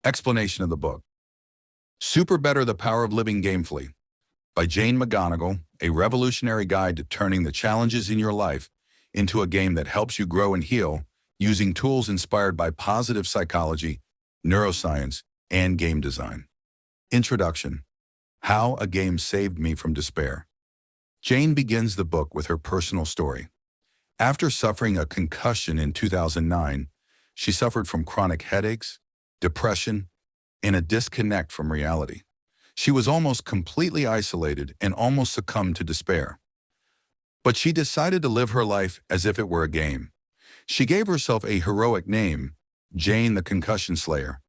Explanation of the book. SuperBetter: The Power of Living Gamefully by Jane McGonigal, a revolutionary guide to turning the challenges in your life into a game that helps you grow and heal using tools inspired by positive psychology, neuroscience, and game design. Introduction. How a game saved me from despair. Jane begins the book with her personal story. After suffering a concussion in 2009, she suffered from chronic headaches, depression, and a disconnect from reality. She was almost completely isolated and almost succumbed to despair. But she decided to live her life as if it were a game. She gave herself a heroic name, Jane the Concussion Slayer,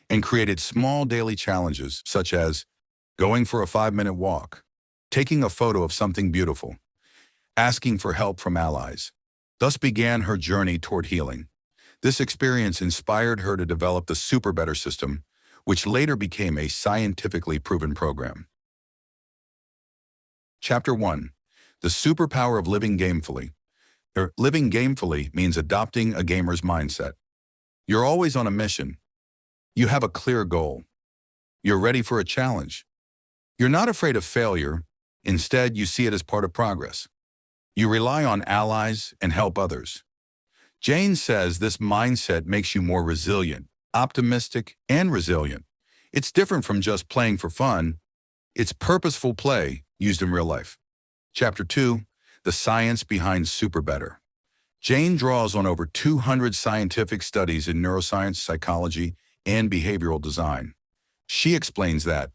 and created small daily challenges such as going for a 5-minute walk, taking a photo of something beautiful, asking for help from allies. Thus began her journey toward healing. This experience inspired her to develop the SuperBetter system, which later became a scientifically proven program. Chapter 1. The Superpower of Living Gamefully. Living gamefully means adopting a gamer's mindset. You're always on a mission. You have a clear goal. You're ready for a challenge. You're not afraid of failure. Instead, you see it as part of progress. You rely on allies and help others. Jane says this mindset makes you more resilient, optimistic, and resilient. It's different from just playing for fun. It's purposeful play used in real life. Chapter 2. The Science Behind SuperBetter. Jane draws on over 200 scientific studies in neuroscience, psychology, and behavioral design. She explains that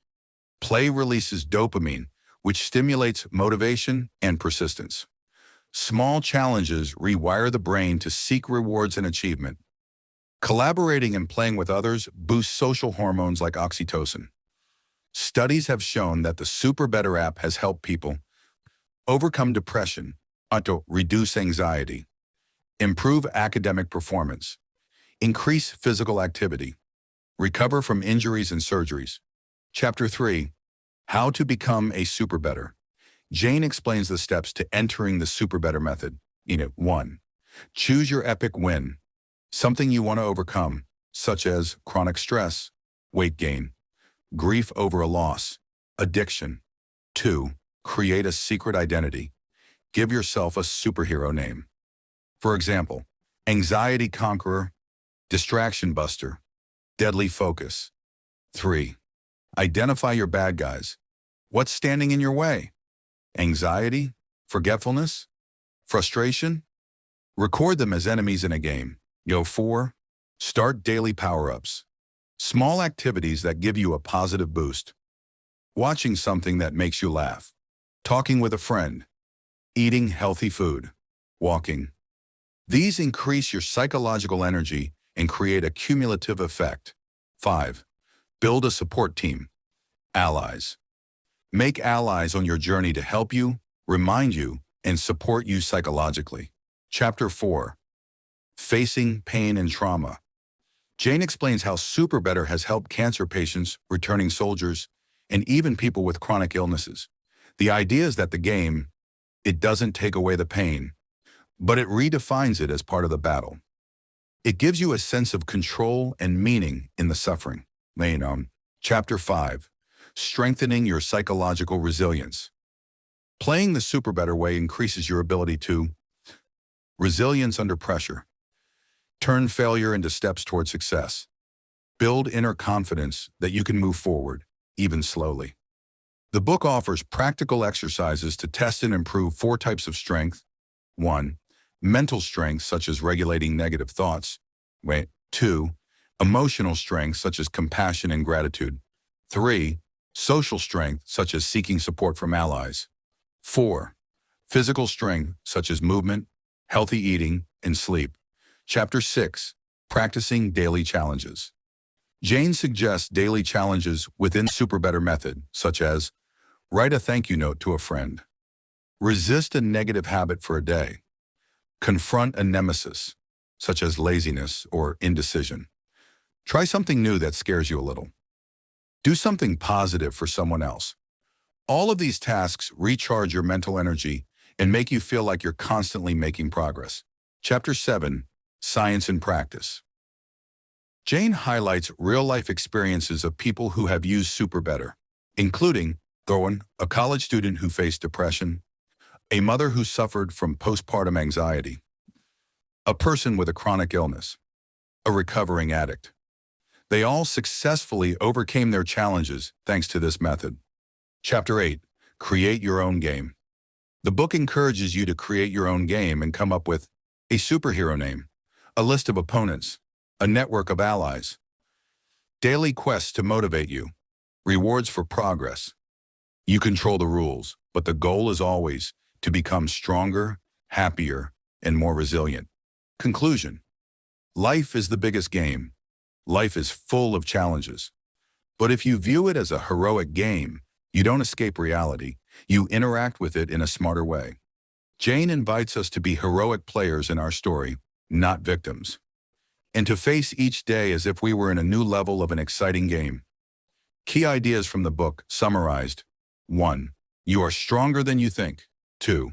play releases dopamine, which stimulates motivation and persistence. Small challenges rewire the brain to seek rewards and achievement. Collaborating and playing with others boosts social hormones like oxytocin. Studies have shown that the SuperBetter app has helped people overcome depression, reduce anxiety, improve academic performance, increase physical activity, recover from injuries and surgeries. Chapter 3. How to become a SuperBetter. Jane explains the steps to entering the SuperBetter method. 1. Choose your epic win, something you want to overcome, such as chronic stress, weight gain, grief over a loss, addiction. 2. Create a secret identity. Give yourself a superhero name. For example, anxiety conqueror, distraction buster, deadly focus. 3. Identify your bad guys. What's standing in your way? Anxiety, forgetfulness, frustration? Record them as enemies in a game. 4. Start daily power-ups. Small activities that give you a positive boost. Watching something that makes you laugh. Talking with a friend. Eating healthy food. Walking. These increase your psychological energy and create a cumulative effect. 5. Build a support team. Allies. Make allies on your journey to help you, remind you, and support you psychologically. Chapter 4. Facing pain and trauma. Jane explains how SuperBetter has helped cancer patients, returning soldiers, and even people with chronic illnesses. The idea is that the game, it doesn't take away the pain, but it redefines it as part of the battle. It gives you a sense of control and meaning in the suffering. Chapter 5. Strengthening your psychological resilience. Playing the SuperBetter way increases your ability to resilience under pressure, turn failure into steps toward success, build inner confidence that you can move forward, even slowly. The book offers practical exercises to test and improve 4 types of strength. 1. Mental strength, such as regulating negative thoughts. 2. Emotional strength, such as compassion and gratitude. 3. Social strength, such as seeking support from allies. 4. Physical strength, such as movement, healthy eating, and sleep. Chapter 6. Practicing daily challenges. Jane suggests daily challenges within SuperBetter method, such as write a thank you note to a friend, resist a negative habit for a day, confront a nemesis, such as laziness or indecision. Try something new that scares you a little. Do something positive for someone else. All of these tasks recharge your mental energy and make you feel like you're constantly making progress. Chapter 7. Science and Practice. Jane highlights real-life experiences of people who have used SuperBetter, including Thorne, a college student who faced depression, a mother who suffered from postpartum anxiety, a person with a chronic illness, a recovering addict. They all successfully overcame their challenges thanks to this method. Chapter 8. Create your own game. The book encourages you to create your own game and come up with a superhero name, a list of opponents, a network of allies, daily quests to motivate you, rewards for progress. You control the rules, but the goal is always to become stronger, happier, and more resilient. Conclusion. Life is the biggest game. Life is full of challenges. But if you view it as a heroic game, you don't escape reality. You interact with it in a smarter way. Jane invites us to be heroic players in our story, not victims, and to face each day as if we were in a new level of an exciting game. Key ideas from the book summarized. 1. You are stronger than you think. 2.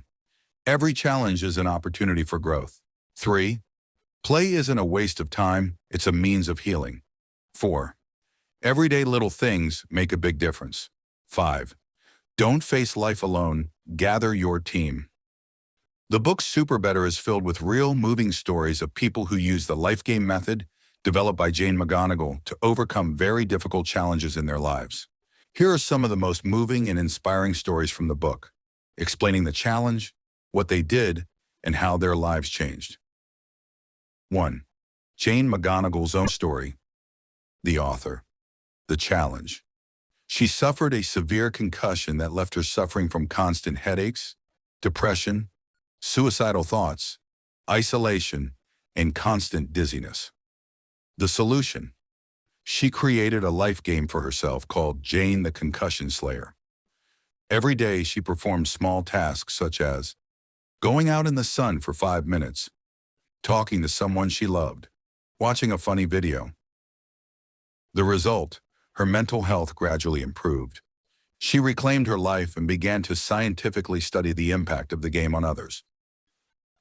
Every challenge is an opportunity for growth. 3. Play isn't a waste of time, it's a means of healing. 4. Everyday little things make a big difference. 5. Don't face life alone, gather your team. The book SuperBetter is filled with real, moving stories of people who use the life game method developed by Jane McGonigal to overcome very difficult challenges in their lives. Here are some of the most moving and inspiring stories from the book, explaining the challenge, what they did, and how their lives changed. 1. Jane McGonigal's own story. The author. The challenge. She suffered a severe concussion that left her suffering from constant headaches, depression, suicidal thoughts, isolation, and constant dizziness. The solution. She created a life game for herself called Jane the Concussion Slayer. Every day she performed small tasks such as going out in the sun for 5 minutes, talking to someone she loved, watching a funny video. The result, her mental health gradually improved. She reclaimed her life and began to scientifically study the impact of the game on others.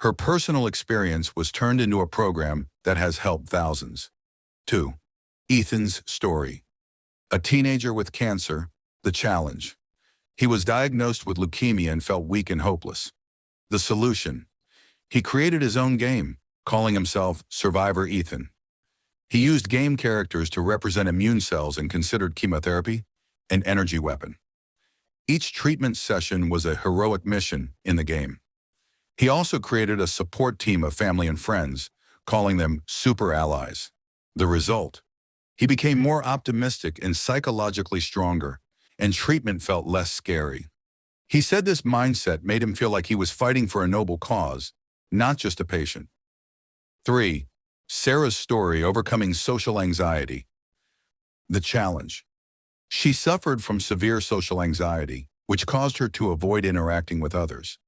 Her personal experience was turned into a program that has helped thousands. 2. Ethan's story. A teenager with cancer, the challenge. He was diagnosed with leukemia and felt weak and hopeless. The solution. He created his own game, calling himself Survivor Ethan. He used game characters to represent immune cells and considered chemotherapy an energy weapon. Each treatment session was a heroic mission in the game. He also created a support team of family and friends, calling them super allies. The result? He became more optimistic and psychologically stronger, and treatment felt less scary. He said this mindset made him feel like he was fighting for a noble cause, not just a patient. 3. Sarah's story overcoming social anxiety. The challenge. She suffered from severe social anxiety, which caused her to avoid interacting with others.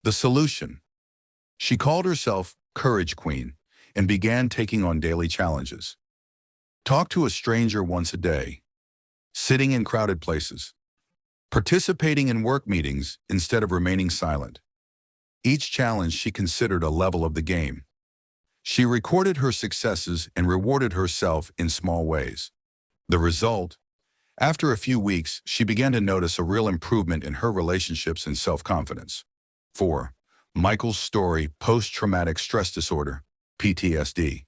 The solution. She called herself Courage Queen and began taking on daily challenges. Talk to a stranger once a day, sitting in crowded places, participating in work meetings instead of remaining silent. Each challenge she considered a level of the game. She recorded her successes and rewarded herself in small ways. The result? After a few weeks, she began to notice a real improvement in her relationships and self-confidence. 4. Michael's story, post-traumatic stress disorder, PTSD.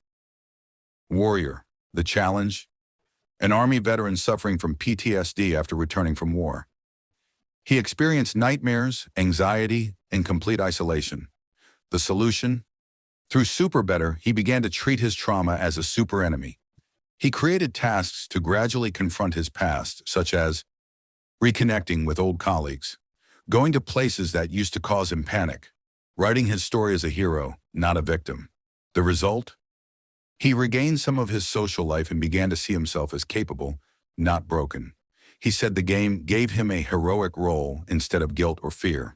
Warrior, the challenge. An Army veteran suffering from PTSD after returning from war. He experienced nightmares, anxiety, and complete isolation. The solution? Through SuperBetter, he began to treat his trauma as a super enemy. He created tasks to gradually confront his past, such as reconnecting with old colleagues, going to places that used to cause him panic, writing his story as a hero, not a victim. The result? He regained some of his social life and began to see himself as capable, not broken. He said the game gave him a heroic role instead of guilt or fear.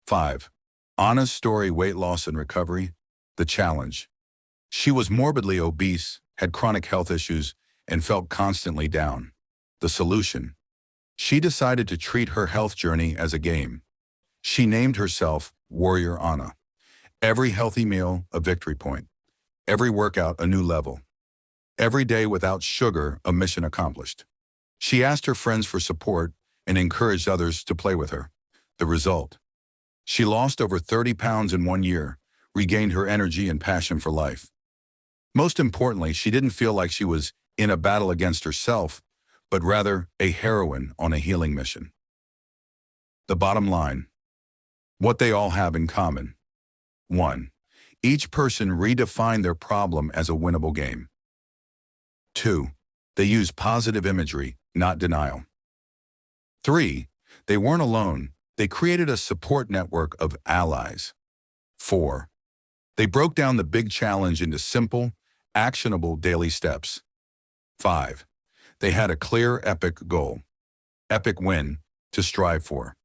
5. Anna's story, weight loss and recovery, the challenge. She was morbidly obese, had chronic health issues, and felt constantly down. The solution? She decided to treat her health journey as a game. She named herself Warrior Anna. Every healthy meal, a victory point. Every workout, a new level. Every day without sugar, a mission accomplished. She asked her friends for support and encouraged others to play with her. The result? She lost over 30 pounds in 1 year, regained her energy and passion for life. Most importantly, she didn't feel like she was in a battle against herself, but rather a heroine on a healing mission. The bottom line: what they all have in common. 1. Each person redefined their problem as a winnable game. 2. They used positive imagery, not denial. 3. They weren't alone. They created a support network of allies. 4. They broke down the big challenge into simple, actionable daily steps. 5. They had a clear, epic goal, epic win to strive for.